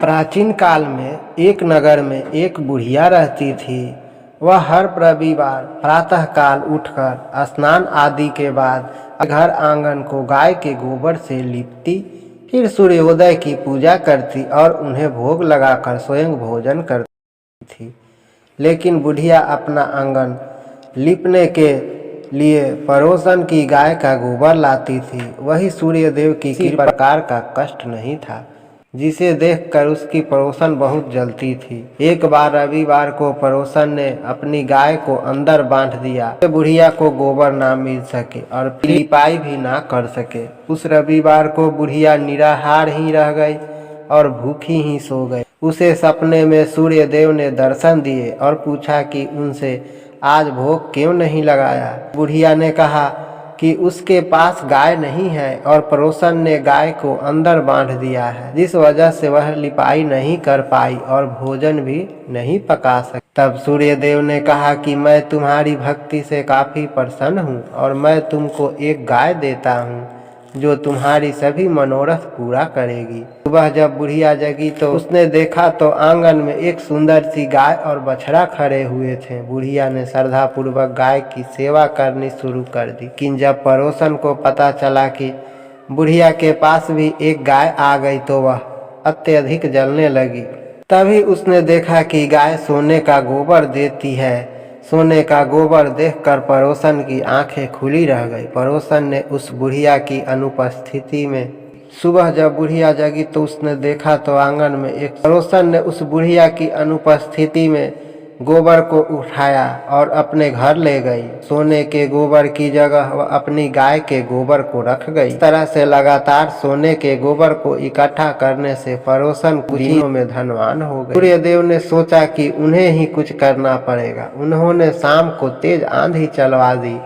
प्राचीन काल में एक नगर में एक बुढ़िया रहती थी। वह हर रविवार प्रातःकाल उठकर स्नान आदि के बाद घर आंगन को गाय के गोबर से लीपती, फिर सूर्योदय की पूजा करती और उन्हें भोग लगाकर स्वयं भोजन करती थी। लेकिन बुढ़िया अपना आंगन लीपने के लिए पड़ोसन की गाय का गोबर लाती थी। वही सूर्यदेव की किसी प्रकार का कष्ट नहीं था, जिसे देखकर उसकी पड़ोसन बहुत जलती थी। एक बार रविवार को पड़ोसन ने अपनी गाय को अंदर बांध दिया, बुढ़िया को गोबर ना मिल सके और लिपाई भी ना कर सके। उस रविवार को बुढ़िया निराहार ही रह गई और भूखी ही सो गई। उसे सपने में सूर्य देव ने दर्शन दिए और पूछा कि उनसे आज भोग क्यों नहीं लगाया। बुढ़िया ने कहा कि उसके पास गाय नहीं है और पड़ोसन ने गाय को अंदर बांध दिया है, जिस वजह से वह लिपाई नहीं कर पाई और भोजन भी नहीं पका सकी। तब सूर्य देव ने कहा कि मैं तुम्हारी भक्ति से काफी प्रसन्न हूँ और मैं तुमको एक गाय देता हूँ जो तुम्हारी सभी मनोरथ पूरा करेगी। सुबह जब बुढ़िया जगी तो उसने देखा तो आंगन में एक सुंदर सी गाय और बछड़ा खड़े हुए थे। बुढ़िया ने श्रद्धा पूर्वक गाय की सेवा करनी शुरू कर दी। लेकिन जब पड़ोसन को पता चला कि बुढ़िया के पास भी एक गाय आ गई तो वह अत्यधिक जलने लगी। तभी उसने देखा कि गाय सोने का गोबर देती है। सोने का गोबर देखकर पड़ोसन की आंखें खुली रह गई। पड़ोसन ने उस बुढ़िया की अनुपस्थिति में सुबह जब बुढ़िया जगी तो उसने देखा तो आंगन में एक पड़ोसन ने उस बुढ़िया की अनुपस्थिति में गोबर को उठाया और अपने घर ले गई। सोने के गोबर की जगह वह अपनी गाय के गोबर को रख गई। इस तरह से लगातार सोने के गोबर को इकट्ठा करने से पड़ोसन कुछ दिनों में धनवान हो गए। सूर्यदेव ने सोचा कि उन्हें ही कुछ करना पड़ेगा। उन्होंने शाम को तेज आंधी चलवा दी।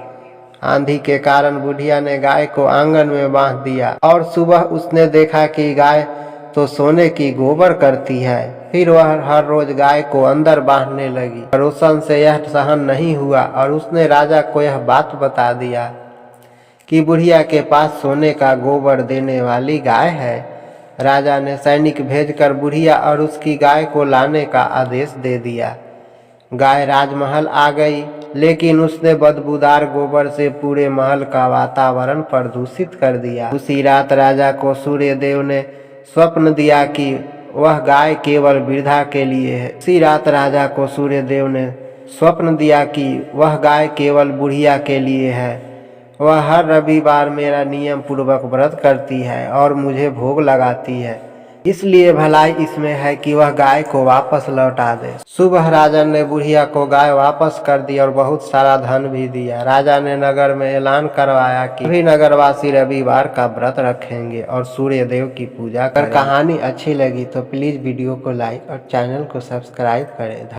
आंधी के कारण बुढ़िया ने गाय को आंगन में बांध दिया और सुबह उसने देखा कि गाय तो सोने की गोबर करती है। फिर वह हर रोज गाय को अंदर बांधने लगी। पड़ोसन से यह सहन नहीं हुआ और उसने राजा को यह बात बता दिया कि बुढ़िया के पास सोने का गोबर देने वाली गाय है। राजा ने सैनिक भेजकर बुढ़िया और उसकी गाय को लाने का आदेश दे दिया। गाय राजमहल आ गई, लेकिन उसने बदबूदार गोबर से पूरे महल का वातावरण प्रदूषित कर दिया। उसी रात राजा को सूर्यदेव ने स्वप्न दिया कि वह गाय केवल वृद्धा के लिए है। उसी रात राजा को सूर्यदेव ने स्वप्न दिया कि वह गाय केवल बुढ़िया के लिए है। वह हर रविवार मेरा नियम पूर्वक व्रत करती है और मुझे भोग लगाती है, इसलिए भलाई इसमें है कि वह गाय को वापस लौटा दे। सुबह राजन ने बुढ़िया को गाय वापस कर दी और बहुत सारा धन भी दिया। राजा ने नगर में ऐलान करवाया कि सभी नगरवासी रविवार का व्रत रखेंगे और सूर्य देव की पूजा करेंगे। अगर कहानी अच्छी लगी तो प्लीज वीडियो को लाइक और चैनल को सब्सक्राइब करें।